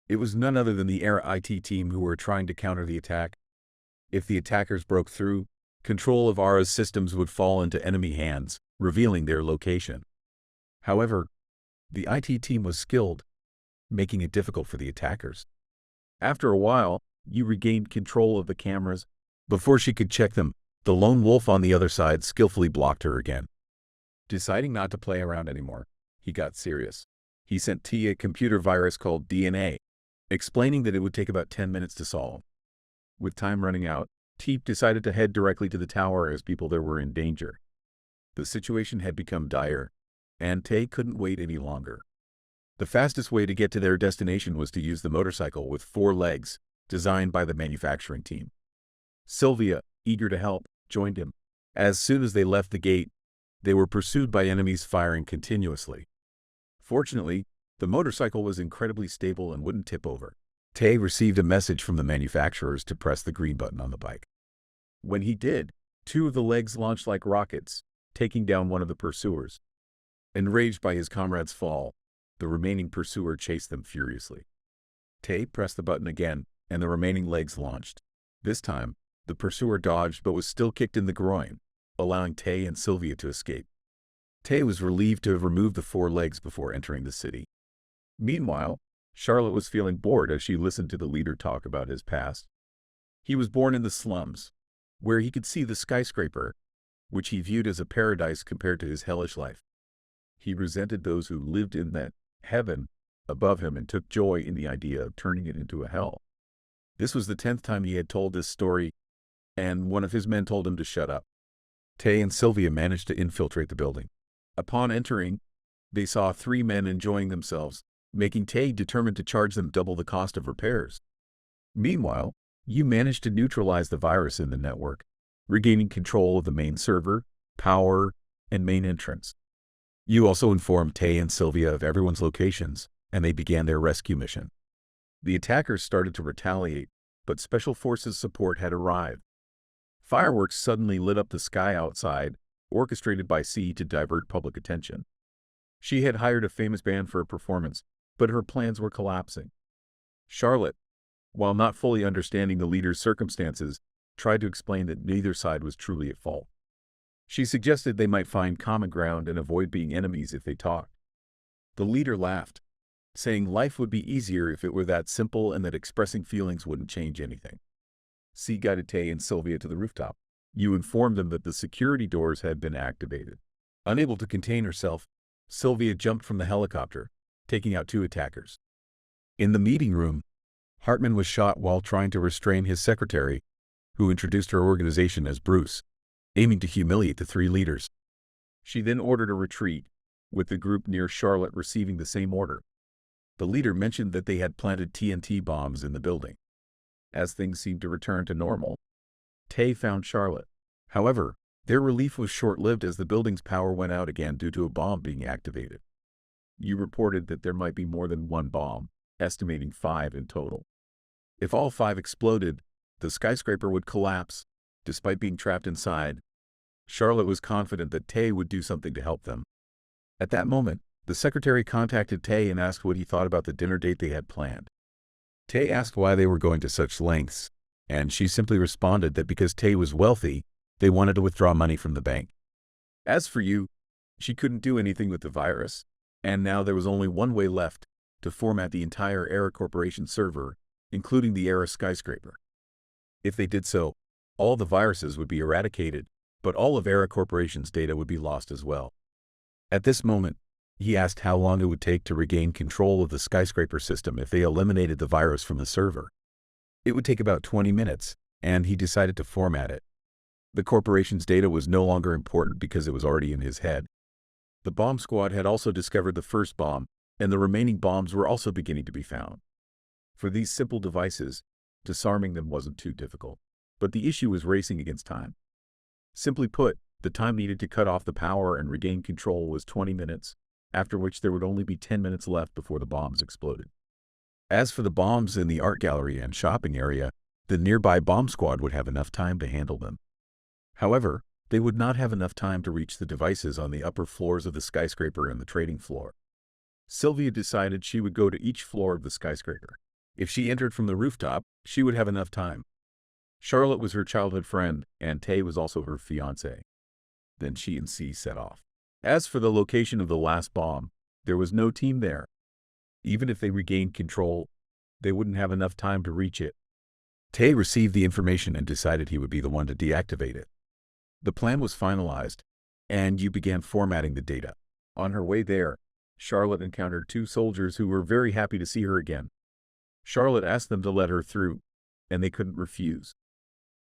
It was none other than the Era IT team who were trying to counter the attack. If the attackers broke through, control of Ara's systems would fall into enemy hands, revealing their location. However, the IT team was skilled, making it difficult for the attackers. After a while, you regained control of the cameras. Before she could check them, the lone wolf on the other side skillfully blocked her again. Deciding not to play around anymore, he got serious. He sent T a computer virus called DNA, explaining that it would take about 10 minutes to solve. With time running out, Teep decided to head directly to the tower as people there were in danger. The situation had become dire, and Tay couldn't wait any longer. The fastest way to get to their destination was to use the motorcycle with 4 legs, designed by the manufacturing team. Sylvia, eager to help, joined him. As soon as they left the gate, they were pursued by enemies firing continuously. Fortunately, the motorcycle was incredibly stable and wouldn't tip over. Tay received a message from the manufacturers to press the green button on the bike. When he did, 2 of the legs launched like rockets, taking down one of the pursuers. Enraged by his comrade's fall, the remaining pursuer chased them furiously. Tay pressed the button again, and the remaining legs launched. This time, the pursuer dodged but was still kicked in the groin, allowing Tay and Sylvia to escape. Tay was relieved to have removed the 4 legs before entering the city. Meanwhile, Charlotte was feeling bored as she listened to the leader talk about his past. He was born in the slums, where he could see the skyscraper, which he viewed as a paradise compared to his hellish life. He resented those who lived in that heaven above him and took joy in the idea of turning it into a hell. This was the 10th time he had told this story, and one of his men told him to shut up. Tay and Sylvia managed to infiltrate the building. Upon entering, they saw 3 men enjoying themselves, making Tay determined to charge them double the cost of repairs. Meanwhile, you managed to neutralize the virus in the network, regaining control of the main server, power, and main entrance. You also informed Tay and Sylvia of everyone's locations, and they began their rescue mission. The attackers started to retaliate, but Special Forces support had arrived. Fireworks suddenly lit up the sky outside, orchestrated by C to divert public attention. She had hired a famous band for a performance, but her plans were collapsing. Charlotte, while not fully understanding the leader's circumstances, tried to explain that neither side was truly at fault. She suggested they might find common ground and avoid being enemies if they talked. The leader laughed. saying life would be easier if it were that simple and that expressing feelings wouldn't change anything. C guided Tay and Sylvia to the rooftop. You informed them that the security doors had been activated. Unable to contain herself, Sylvia jumped from the helicopter, taking out 2 attackers. In the meeting room, Hartman was shot while trying to restrain his secretary, who introduced her organization as Bruce, aiming to humiliate the 3 leaders. She then ordered a retreat, with the group near Charlotte receiving the same order. The leader mentioned that they had planted TNT bombs in the building. As things seemed to return to normal, Tay found Charlotte. However, their relief was short-lived as the building's power went out again due to a bomb being activated. You reported that there might be more than 1 bomb, estimating 5 in total. If all 5 exploded, the skyscraper would collapse. Despite being trapped inside, Charlotte was confident that Tay would do something to help them. At that moment, the secretary contacted Tay and asked what he thought about the dinner date they had planned. Tay asked why they were going to such lengths, and she simply responded that because Tay was wealthy, they wanted to withdraw money from the bank. As for you, she couldn't do anything with the virus, and now there was only one way left, to format the entire Era Corporation server, including the Era skyscraper. If they did so, all the viruses would be eradicated, but all of Era Corporation's data would be lost as well. At this moment, he asked how long it would take to regain control of the skyscraper system if they eliminated the virus from the server. It would take about 20 minutes, and he decided to format it. The corporation's data was no longer important because it was already in his head. The bomb squad had also discovered the first bomb, and the remaining bombs were also beginning to be found. For these simple devices, disarming them wasn't too difficult, but the issue was racing against time. Simply put, the time needed to cut off the power and regain control was 20 minutes, after which there would only be 10 minutes left before the bombs exploded. As for the bombs in the art gallery and shopping area, the nearby bomb squad would have enough time to handle them. However, they would not have enough time to reach the devices on the upper floors of the skyscraper and the trading floor. Sylvia decided she would go to each floor of the skyscraper. If she entered from the rooftop, she would have enough time. Charlotte was her childhood friend, and Tay was also her fiancé. Then she and C set off. As for the location of the last bomb, there was no team there. Even if they regained control, they wouldn't have enough time to reach it. Tay received the information and decided he would be the one to deactivate it. The plan was finalized, and you began formatting the data. On her way there, Charlotte encountered 2 soldiers who were very happy to see her again. Charlotte asked them to let her through, and they couldn't refuse.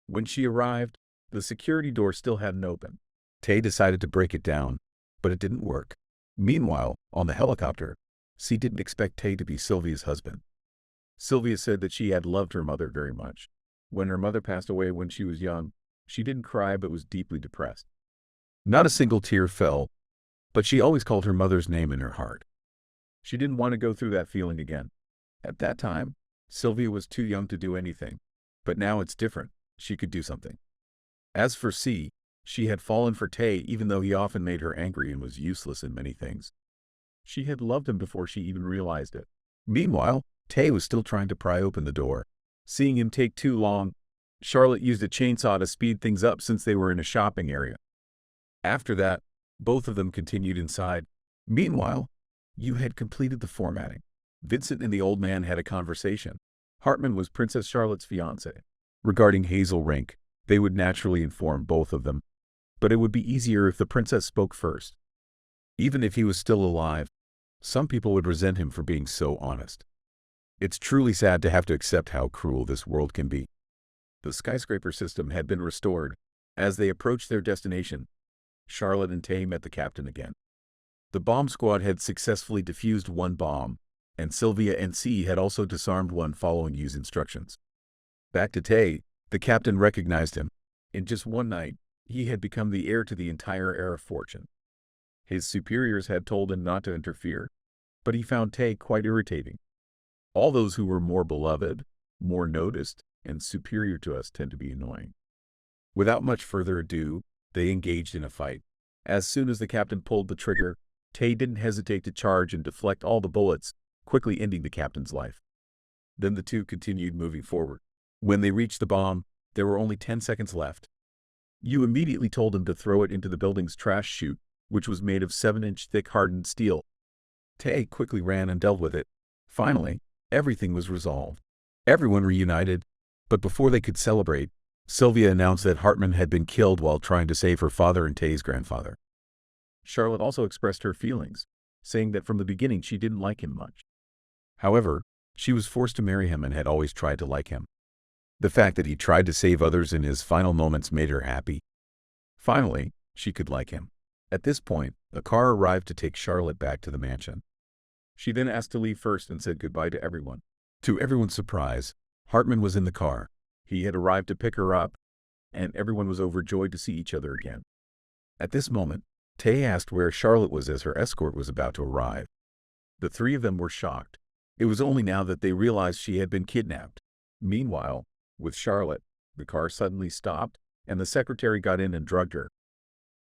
When she arrived, the security door still hadn't opened. Tay decided to break it down, but it didn't work. Meanwhile, on the helicopter, C didn't expect Tay to be Sylvia's husband. Sylvia said that she had loved her mother very much. When her mother passed away when she was young, she didn't cry but was deeply depressed. Not a single tear fell, but she always called her mother's name in her heart. She didn't want to go through that feeling again. At that time, Sylvia was too young to do anything, but now it's different. She could do something. As for C, she had fallen for Tay even though he often made her angry and was useless in many things. She had loved him before she even realized it. Meanwhile, Tay was still trying to pry open the door. Seeing him take too long, Charlotte used a chainsaw to speed things up since they were in a shopping area. After that, both of them continued inside. Meanwhile, you had completed the formatting. Vincent and the old man had a conversation. Hartman was Princess Charlotte's fiancé. Regarding Hazel Rink, they would naturally inform both of them, but it would be easier if the princess spoke first. Even if he was still alive, some people would resent him for being so honest. It's truly sad to have to accept how cruel this world can be. The skyscraper system had been restored. As they approached their destination, Charlotte and Tay met the captain again. The bomb squad had successfully defused 1 bomb, and Sylvia and C had also disarmed 1 following Yu's instructions. Back to Tay, the captain recognized him. In just one night, he had become the heir to the entire Era fortune. His superiors had told him not to interfere, but he found Tay quite irritating. All those who were more beloved, more noticed, and superior to us tend to be annoying. Without much further ado, they engaged in a fight. As soon as the captain pulled the trigger, Tay didn't hesitate to charge and deflect all the bullets, quickly ending the captain's life. Then the two continued moving forward. When they reached the bomb, there were only 10 seconds left. You immediately told him to throw it into the building's trash chute, which was made of 7-inch thick hardened steel. Tay quickly ran and dealt with it, Finally, everything was resolved. Everyone reunited, but before they could celebrate, Sylvia announced that Hartman had been killed while trying to save her father and Tay's grandfather. Charlotte also expressed her feelings, saying that from the beginning she didn't like him much. However, she was forced to marry him and had always tried to like him. The fact that he tried to save others in his final moments made her happy. Finally, she could like him. At this point, a car arrived to take Charlotte back to the mansion. She then asked to leave first and said goodbye to everyone. To everyone's surprise, Hartman was in the car. He had arrived to pick her up, and everyone was overjoyed to see each other again. At this moment, Tay asked where Charlotte was as her escort was about to arrive. The three of them were shocked. It was only now that they realized she had been kidnapped. Meanwhile, with Charlotte, the car suddenly stopped, and the secretary got in and drugged her.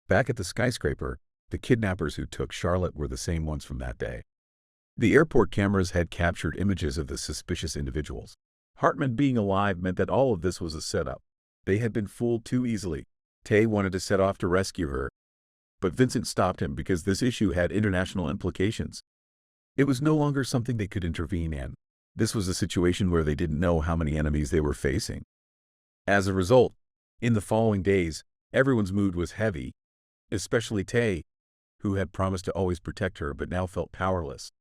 Back at the skyscraper, the kidnappers who took Charlotte were the same ones from that day. The airport cameras had captured images of the suspicious individuals. Hartman being alive meant that all of this was a setup. They had been fooled too easily. Tay wanted to set off to rescue her, but Vincent stopped him because this issue had international implications. It was no longer something they could intervene in. This was a situation where they didn't know how many enemies they were facing. As a result, in the following days, everyone's mood was heavy, especially Tay, who had promised to always protect her but now felt powerless.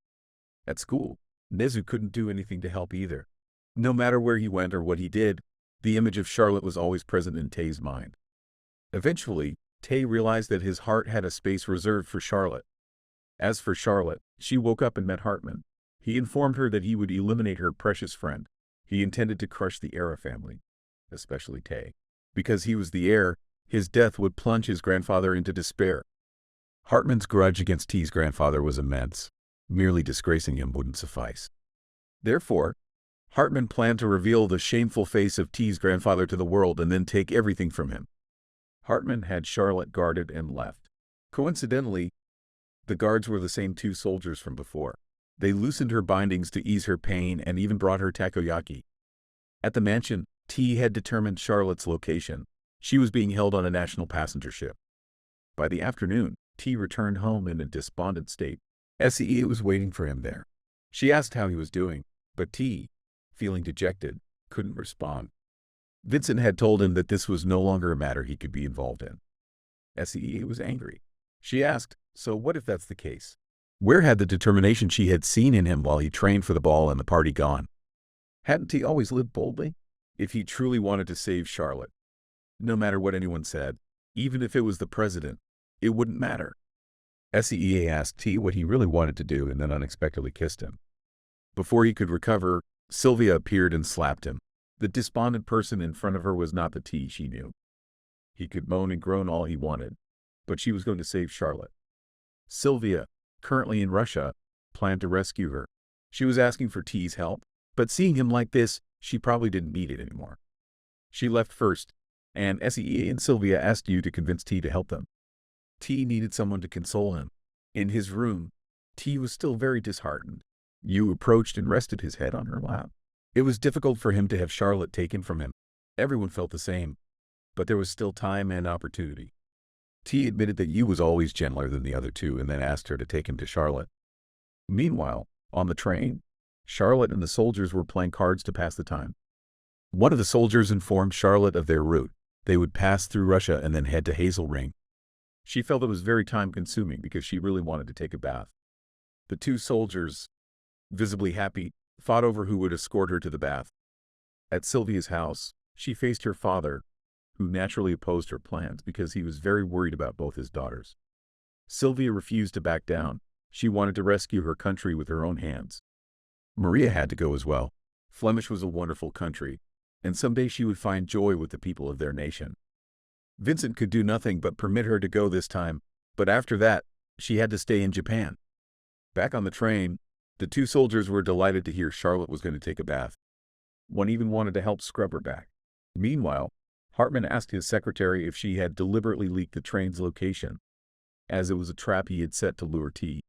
At school, Nezu couldn't do anything to help either. No matter where he went or what he did, the image of Charlotte was always present in Tay's mind. Eventually, Tay realized that his heart had a space reserved for Charlotte. As for Charlotte, she woke up and met Hartman. He informed her that he would eliminate her precious friend. He intended to crush the Era family, especially Tay. Because he was the heir, his death would plunge his grandfather into despair. Hartman's grudge against T's grandfather was immense. Merely disgracing him wouldn't suffice. Therefore, Hartman planned to reveal the shameful face of T's grandfather to the world and then take everything from him. Hartman had Charlotte guarded and left. Coincidentally, the guards were the same two soldiers from before. They loosened her bindings to ease her pain and even brought her takoyaki. At the mansion, T had determined Charlotte's location. She was being held on a national passenger ship. By the afternoon, T returned home in a despondent state. SEE was waiting for him there. She asked how he was doing, but T, feeling dejected, couldn't respond. Vincent had told him that this was no longer a matter he could be involved in. SEE was angry. She asked, so what if that's the case? Where had the determination she had seen in him while he trained for the ball and the party gone? Hadn't he always lived boldly? If he truly wanted to save Charlotte, no matter what anyone said, even if it was the president, it wouldn't matter. SEA asked T what he really wanted to do and then unexpectedly kissed him. Before he could recover, Sylvia appeared and slapped him. The despondent person in front of her was not the T she knew. He could moan and groan all he wanted, but she was going to save Charlotte. Sylvia, currently in Russia, planned to rescue her. She was asking for T's help, but seeing him like this, she probably didn't need it anymore. She left first, and SEA and Sylvia asked you to convince T to help them. T needed someone to console him. In his room, T was still very disheartened. Yu approached and rested his head on her lap. It was difficult for him to have Charlotte taken from him. Everyone felt the same, but there was still time and opportunity. T admitted that Yu was always gentler than the other two and then asked her to take him to Charlotte. Meanwhile, on the train, Charlotte and the soldiers were playing cards to pass the time. One of the soldiers informed Charlotte of their route. They would pass through Russia and then head to Hazel Ring. She felt it was very time-consuming because she really wanted to take a bath. The two soldiers, visibly happy, fought over who would escort her to the bath. At Sylvia's house, she faced her father, who naturally opposed her plans because he was very worried about both his daughters. Sylvia refused to back down. She wanted to rescue her country with her own hands. Maria had to go as well. Flemish was a wonderful country, and someday she would find joy with the people of their nation. Vincent could do nothing but permit her to go this time, but after that, she had to stay in Japan. Back on the train, the two soldiers were delighted to hear Charlotte was going to take a bath. One even wanted to help scrub her back. Meanwhile, Hartman asked his secretary if she had deliberately leaked the train's location, as it was a trap he had set to lure T.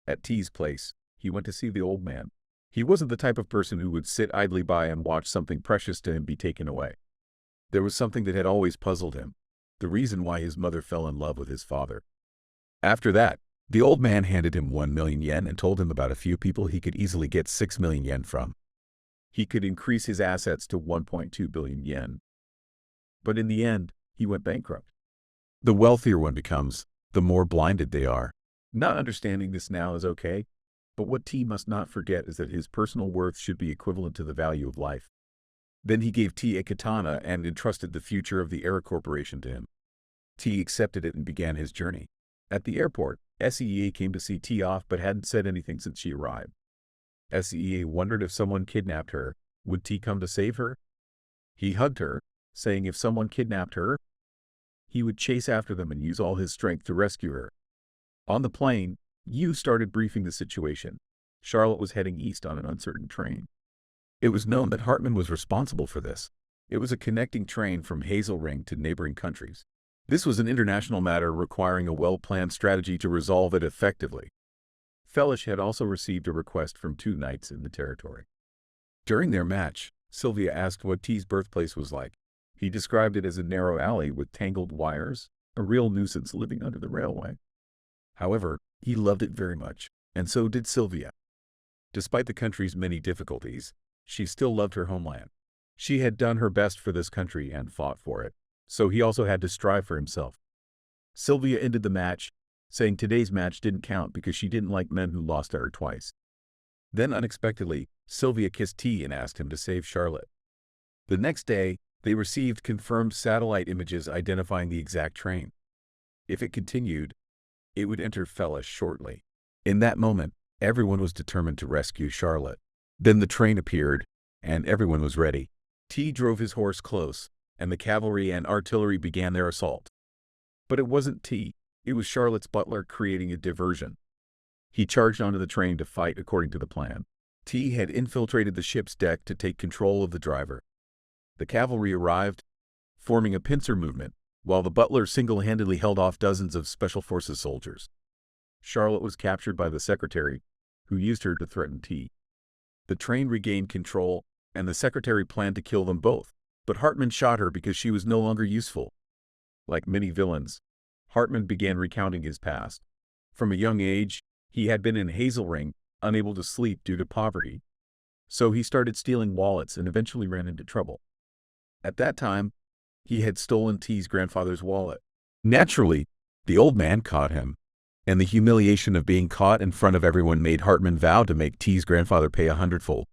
At T's place, he went to see the old man. He wasn't the type of person who would sit idly by and watch something precious to him be taken away. There was something that had always puzzled him, the reason why his mother fell in love with his father. After that, The old man handed him 1 million yen and told him about a few people he could easily get 6 million yen from. He could increase his assets to 1.2 billion yen. But in the end, he went bankrupt. The wealthier one becomes, the more blinded they are. Not understanding this now is okay, but what T must not forget is that his personal worth should be equivalent to the value of life. Then he gave T a katana and entrusted the future of the Era Corporation to him. T accepted it and began his journey. At the airport, SEA came to see T off but hadn't said anything since she arrived. SEA wondered if someone kidnapped her. Would T come to save her? He hugged her, saying if someone kidnapped her, he would chase after them and use all his strength to rescue her. On the plane, Yu started briefing the situation. Charlotte was heading east on an uncertain train. It was known that Hartman was responsible for this. It was a connecting train from Hazelring to neighboring countries. This was an international matter requiring a well-planned strategy to resolve it effectively. Fellish had also received a request from 2 knights in the territory. During their match, Sylvia asked what T's birthplace was like. He described it as a narrow alley with tangled wires, a real nuisance living under the railway. However, he loved it very much, and so did Sylvia. Despite the country's many difficulties, she still loved her homeland. She had done her best for this country and fought for it, so he also had to strive for himself. Sylvia ended the match, saying today's match didn't count because she didn't like men who lost to her twice. Then unexpectedly, Sylvia kissed T and asked him to save Charlotte. The next day, they received confirmed satellite images identifying the exact train. If it continued, it would enter Fellish shortly. In that moment, everyone was determined to rescue Charlotte. Then the train appeared, and everyone was ready. T drove his horse close, and the cavalry and artillery began their assault. But it wasn't T, it was Charlotte's butler creating a diversion. He charged onto the train to fight according to the plan. T had infiltrated the ship's deck to take control of the driver. The cavalry arrived, forming a pincer movement, while the butler single-handedly held off dozens of Special Forces soldiers. Charlotte was captured by the secretary, who used her to threaten T. The train regained control, and the secretary planned to kill them both, but Hartman shot her because she was no longer useful. Like many villains, Hartman began recounting his past. From a young age, he had been in Hazelring, unable to sleep due to poverty. So he started stealing wallets and eventually ran into trouble. At that time, he had stolen T's grandfather's wallet. Naturally, the old man caught him, and the humiliation of being caught in front of everyone made Hartman vow to make T's grandfather pay 100-fold.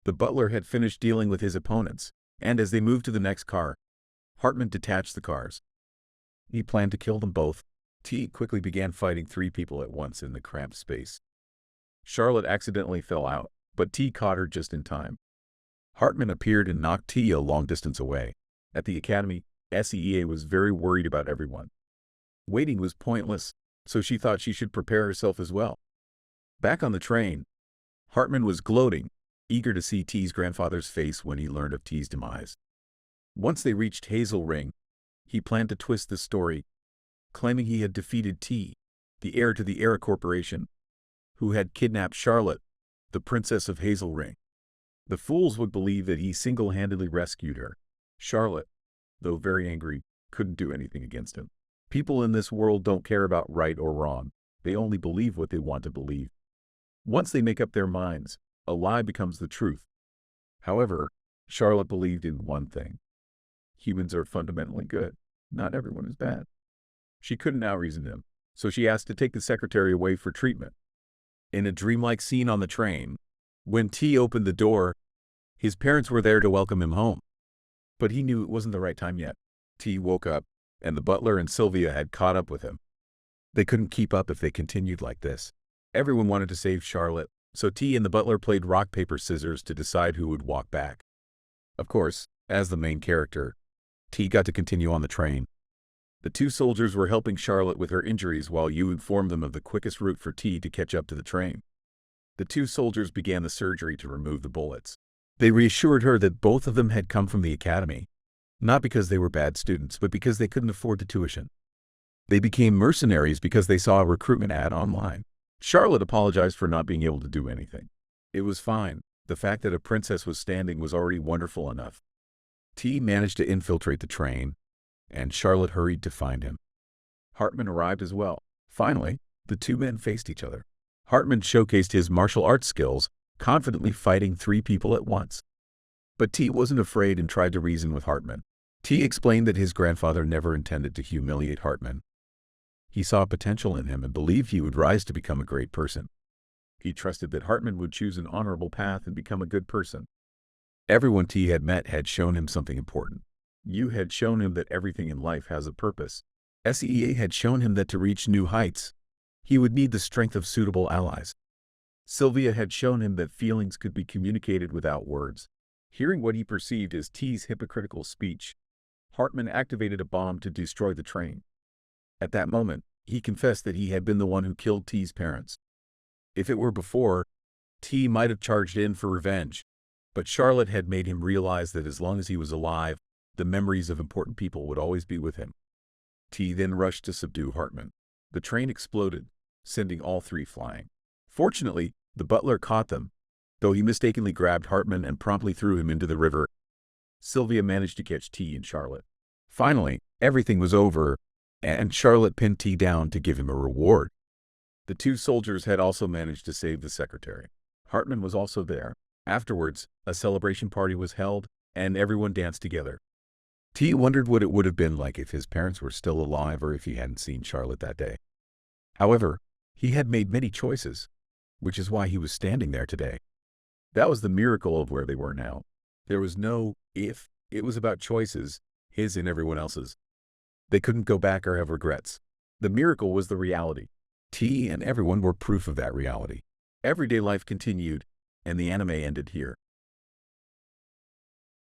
The butler had finished dealing with his opponents, and as they moved to the next car, Hartman detached the cars. He planned to kill them both. T quickly began fighting 3 people at once in the cramped space. Charlotte accidentally fell out, but T caught her just in time. Hartman appeared and knocked T a long distance away. At the academy, SEA was very worried about everyone. Waiting was pointless, so she thought she should prepare herself as well. Back on the train, Hartman was gloating, eager to see T's grandfather's face when he learned of T's demise. Once they reached Hazelring, he planned to twist the story, claiming he had defeated T, the heir to the Era Corporation, who had kidnapped Charlotte, the Princess of Hazelring. The fools would believe that he single-handedly rescued her. Charlotte, though very angry, couldn't do anything against him. People in this world don't care about right or wrong. They only believe what they want to believe. Once they make up their minds, a lie becomes the truth. However, Charlotte believed in one thing. Humans are fundamentally good. Not everyone is bad. She couldn't now reason him, so she asked to take the secretary away for treatment. In a dreamlike scene on the train, when T opened the door, his parents were there to welcome him home. But he knew it wasn't the right time yet. T woke up, and the butler and Sylvia had caught up with him. They couldn't keep up if they continued like this. Everyone wanted to save Charlotte, so T and the butler played rock, paper, scissors to decide who would walk back. Of course, as the main character, T got to continue on the train. The 2 soldiers were helping Charlotte with her injuries while Yu informed them of the quickest route for T to catch up to the train. The 2 soldiers began the surgery to remove the bullets. They reassured her that both of them had come from the academy, not because they were bad students, but because they couldn't afford the tuition. They became mercenaries because they saw a recruitment ad online. Charlotte apologized for not being able to do anything. It was fine. The fact that a princess was standing was already wonderful enough. T managed to infiltrate the train, and Charlotte hurried to find him. Hartman arrived as well. Finally, The two men faced each other. Hartman showcased his martial arts skills, confidently fighting 3 people at once. But T wasn't afraid and tried to reason with Hartman. T explained that his grandfather never intended to humiliate Hartman. He saw potential in him and believed he would rise to become a great person. He trusted that Hartman would choose an honorable path and become a good person. Everyone T had met had shown him something important. You had shown him that everything in life has a purpose. SEA had shown him that to reach new heights, he would need the strength of suitable allies. Sylvia had shown him that feelings could be communicated without words. Hearing what he perceived as T's hypocritical speech, Hartman activated a bomb to destroy the train. At that moment, he confessed that he had been the one who killed T's parents. If it were before, T might have charged in for revenge, but Charlotte had made him realize that as long as he was alive, the memories of important people would always be with him. T then rushed to subdue Hartman. The train exploded, sending all 3 flying. Fortunately, the butler caught them, though he mistakenly grabbed Hartman and promptly threw him into the river. Sylvia managed to catch T and Charlotte. Finally, everything was over, and Charlotte pinned T down to give him a reward. The 2 soldiers had also managed to save the secretary. Hartman was also there. Afterwards, a celebration party was held, and everyone danced together. T wondered what it would have been like if his parents were still alive or if he hadn't seen Charlotte that day. However, he had made many choices, which is why he was standing there today. That was the miracle of where they were now. There was no if, it was about choices, his and everyone else's. They couldn't go back or have regrets. The miracle was the reality. T and everyone were proof of that reality. Everyday life continued, and the anime ended here.